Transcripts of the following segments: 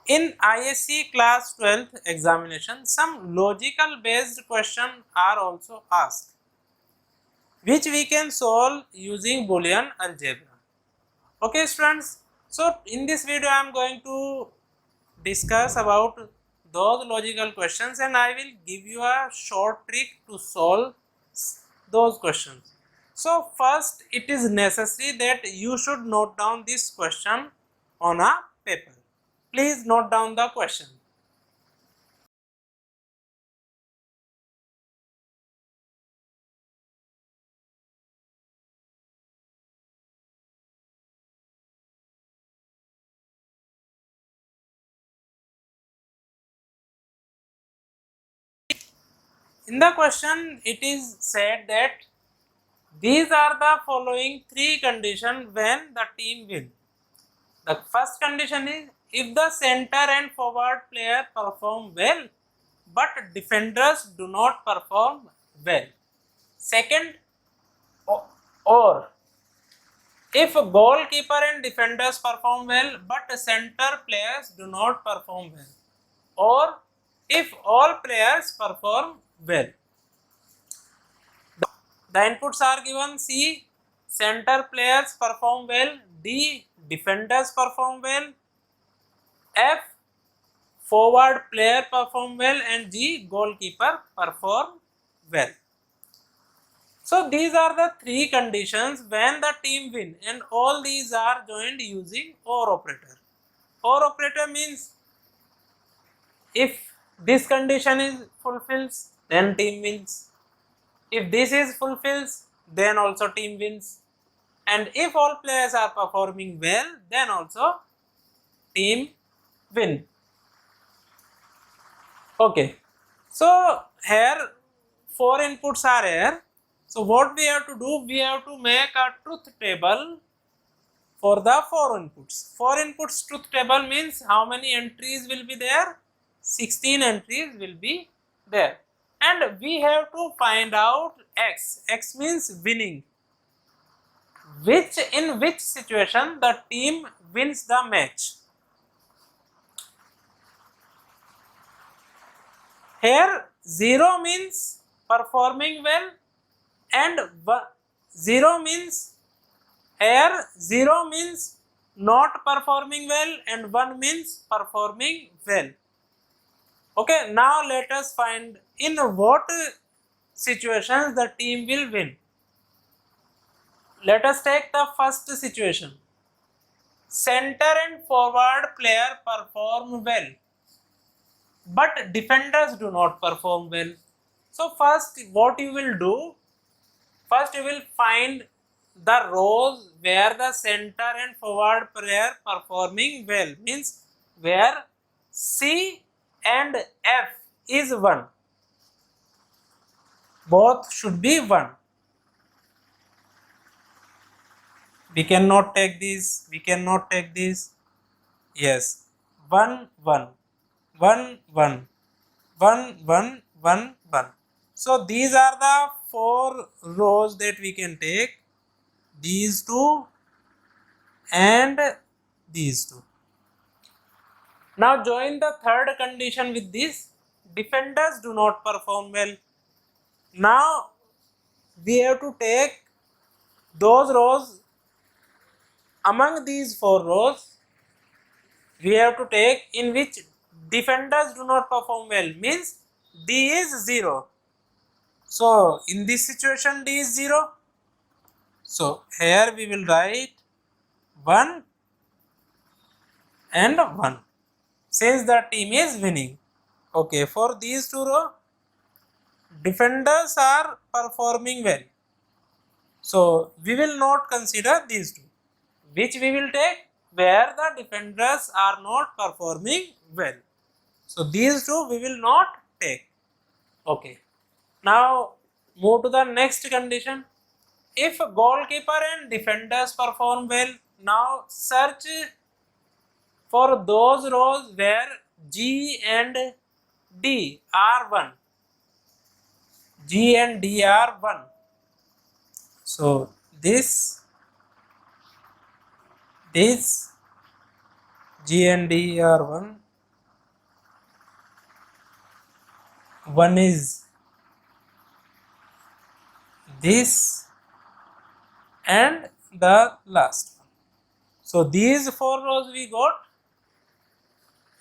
In ISC class 12th examination, some logical based questions are also asked, which we can solve using Boolean algebra. Okay students, so in this video I am going to discuss about those logical questions and I will give you a short trick to solve those questions. So first it is necessary that you should note down this question on a paper. Please note down the question. In the question it is said that these are the following three conditions when the team wins. The first condition is if the center and forward player perform well, but defenders do not perform well. Second, or if goalkeeper and defenders perform well, but center players do not perform well, or if all players perform well. The inputs are given: C. Center players perform well. D. Defenders perform well. F. Forward player perform well, and G. Goalkeeper perform well. So these are the three conditions when the team win, and all these are joined using OR operator. OR operator means if this condition is fulfills, then team wins. If this is fulfills, then also team wins. And if all players are performing well, then also team win. Okay, so here four inputs are here. So what we have to do, we have to make a truth table for the four inputs. Four inputs truth table means how many entries will be there? 16 entries will be there. And we have to find out X. X means winning. In which situation the team wins the match. Here 0 means performing well and 0 means here 0 means not performing well and 1 means performing well. Okay, now let us find in what situations the team will win. Let us take the first situation. Center and forward player perform well, but defenders do not perform well. So first what you will do, first you will find the rows where the center and forward player performing well, means where C and F is 1. Both should be 1. We cannot take this, we cannot take this. Yes, 1 1 1 1 1 1 1 1. So these are the four rows that we can take, these two and these two. Now join the third condition with this, defenders do not perform well. Now we have to take those rows, among these four rows we have to take in which defenders do not perform well, means D is 0. So in this situation D is 0. So here we will write 1 and 1 since the team is winning. Okay, for these two rows defenders are performing well. So we will not consider these two. Which we will take? Where the defenders are not performing well. So these two we will not take. Okay. Now move to the next condition. If goalkeeper and defenders perform well, now search for those rows where G and D are 1. G and D are 1. So this G and D are 1. one is this, and the last one. So these 4 rows we got.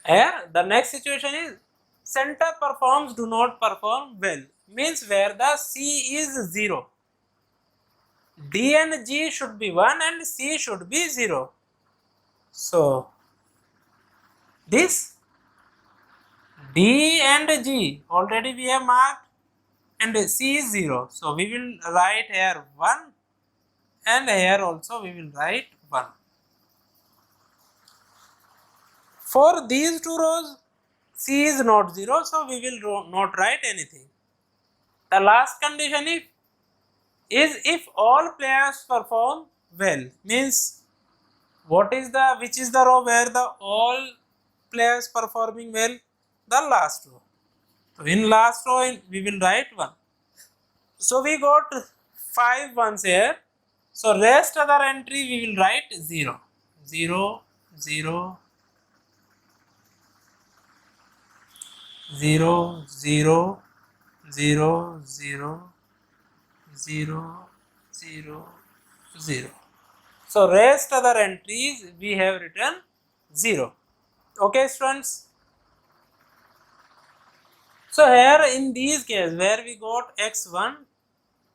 Here the next situation is center performs, do not perform well, means where the C is 0. D and G should be 1 and C should be 0. So this D and G already we have marked and C is 0. So we will write here 1 and here also we will write 1. For these 2 rows C is not 0, so we will not write anything. The last condition is if all players perform well, means which is the row where the all players performing well? The last row. So in last row we will write 1. So we got 5 ones here. So rest other entry we will write 0. 0, 0, 0, 0, 0, 0, 0, 0, 0. So rest other entries we have written 0. Okay students. So here in these cases where we got x1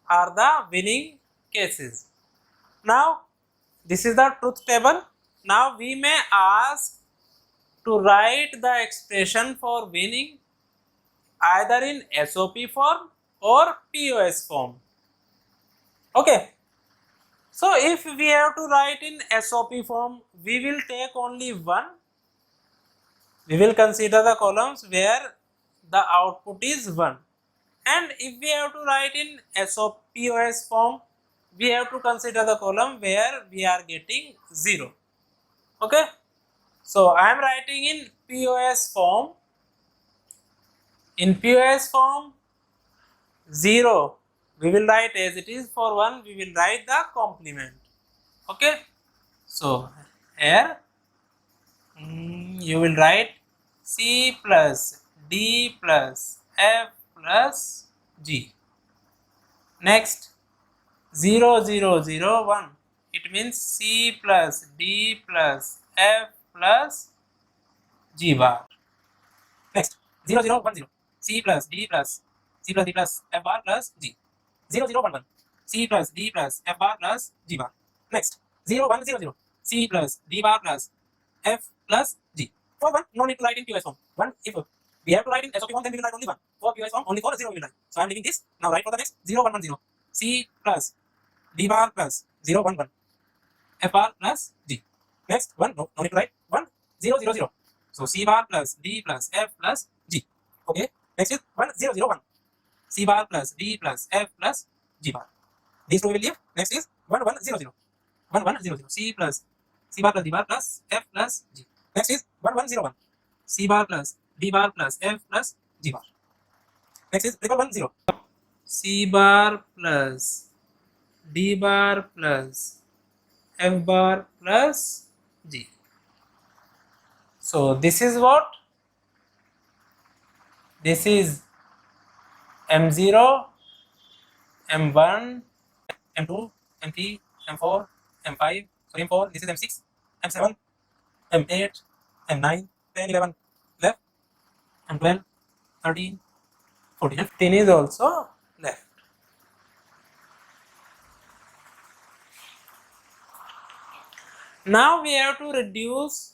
are the winning cases. Now this is the truth table. Now we may ask to write the expression for winning either in SOP form or POS form. Okay. So if we have to write in SOP form, we will take only 1. We will consider the columns where the output is 1. And if we have to write in POS form, we have to consider the column where we are getting 0. Okay. So I am writing in POS form. In POS form, 0 we will write as it is. For 1 we will write the complement. Okay. So here you will write C plus D plus F plus G. Next 0, 0, 0, 1. It means C plus D plus F plus G bar. Next 0, 0, 1, 0. C plus D plus F bar plus G. 0, 0, 1, 1. C plus D plus F bar plus G bar. Next 0, 1, 0, 0. C plus D bar plus F plus G. For 1, no need to write in QS form. 1, if we have to write in SOP form, then we will write only 1. For QS form, only for 0 we will write. So I am leaving this. Now write for the next 0, 1, 1, 0. C plus D bar plus 0, 1, 1. F bar plus G. Next 1, no need to write. 1, 0, 0, 0. So C bar plus D plus F plus G. Okay. Next is 1, 0, 0, 1. C bar plus D plus F plus G bar. These two we will leave. Next is 1, 1, 0, 0. 1, 1, 0, 0. C bar plus D bar plus F plus G. Next is 1, 1, 0, 1. C bar plus D bar plus F plus G bar. Next is 1, 1, 0. C bar plus D bar plus F bar plus G. So this is what? This is M0, M1, M2, M3, M4, M5, sorry M4, this is M6, M7, M8, M9, 10, 11 left, M12, 13, 14, and 15 is also left. Now we have to reduce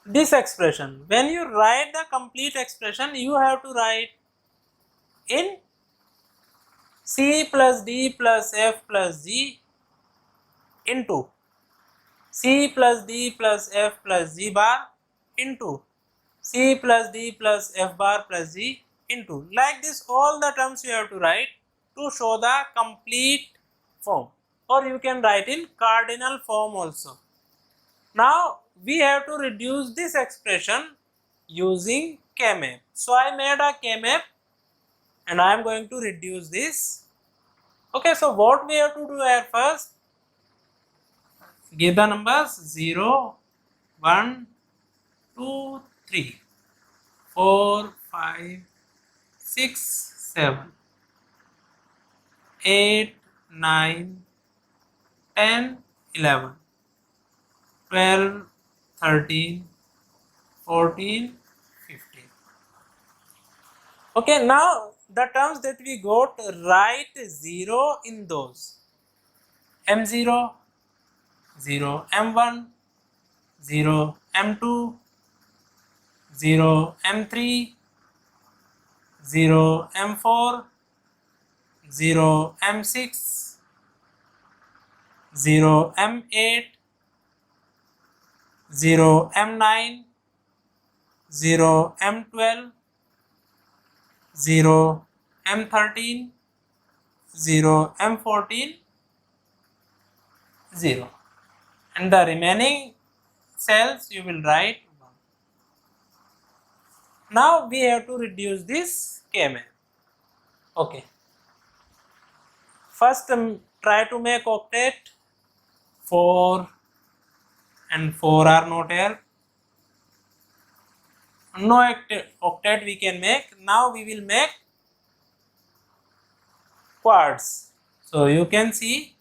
this expression. When you write the complete expression, you have to write in C plus D plus F plus G into C plus D plus F plus G bar into C plus D plus F bar plus G into, like this all the terms you have to write to show the complete form, or you can write in cardinal form also. Now we have to reduce this expression using K-map. So I made a K-map and I am going to reduce this. Okay, so what we have to do here first, give the numbers 0, 1, 2, 3, 4, 5, 6, 7, 8, 9, 10, 11, 12, 13, 14, 15. Okay, now the terms that we got, write 0 in those. M0, 0, M1, 0, M2, 0, M3, 0, M4, 0, M6, 0, M8, 0, M9, 0, M12, 0, M13, 0, M14, 0. And the remaining cells you will write 1. Now we have to reduce this Kmap. Okay. First try to make octet. 4 and 4 are not here. No octet we can make. Now we will make quads. So you can see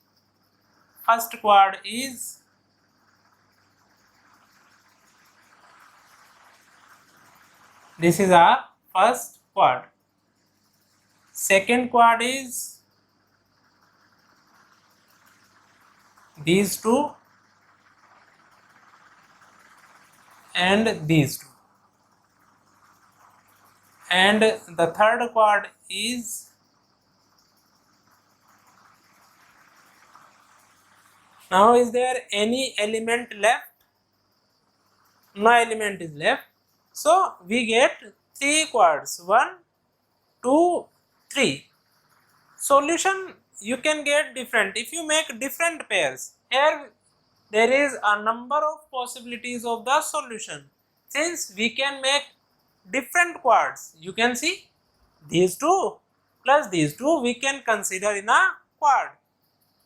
first quad is this is our first quad. Second quad is these two and these two. And the third quad is now. Is there any element left? No element is left. So we get 3 quads. 1, 2, 3. Solution you can get different if you make different pairs. Here there is a number of possibilities of the solution. Since we can make different quads, you can see these two plus these two we can consider in a quad.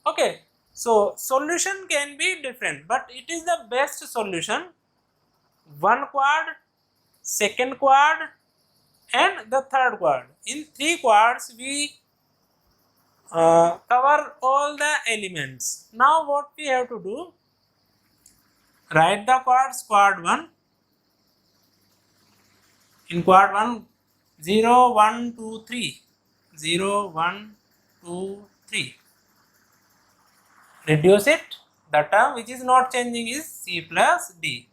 Okay, so solution can be different, but it is the best solution. One quad, second quad and the third quad. In 3 quads we cover all the elements. Now what we have to do, write the quads. Quad 1, in quad 1 0, 1, 2, 3, 0, 1, 2, 3. Reduce it. The term which is not changing is C plus D.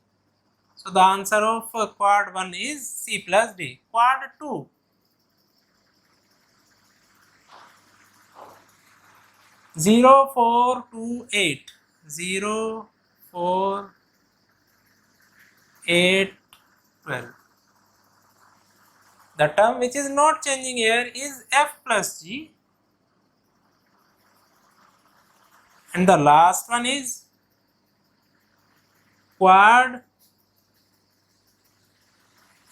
So the answer of quad 1 is C plus D. Quad 2, 0, 4, 2, 8, 0, 4, 8, 12. The term which is not changing here is F plus G. And the last one is quad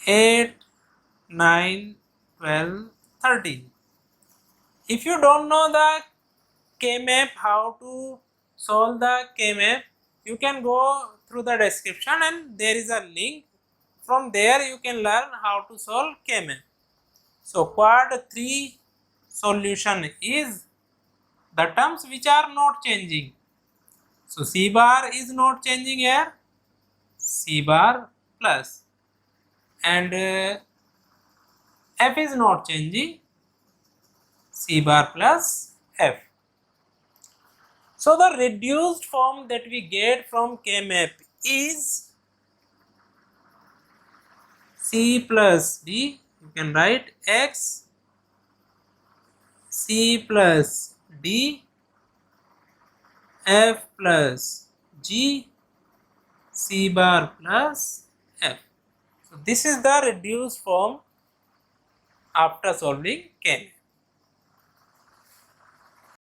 8, 9, 12, 13. If you don't know the Kmap, how to solve the Kmap, you can go through the description and there is a link. From there you can learn how to solve Kmap. So quad 3 solution is the terms which are not changing. So C bar is not changing here, C bar plus, and F is not changing, C bar plus F. So the reduced form that we get from Kmap is C plus D. You can write X, C plus D, F plus G, C bar plus F. So this is the reduced form after solving Kmap.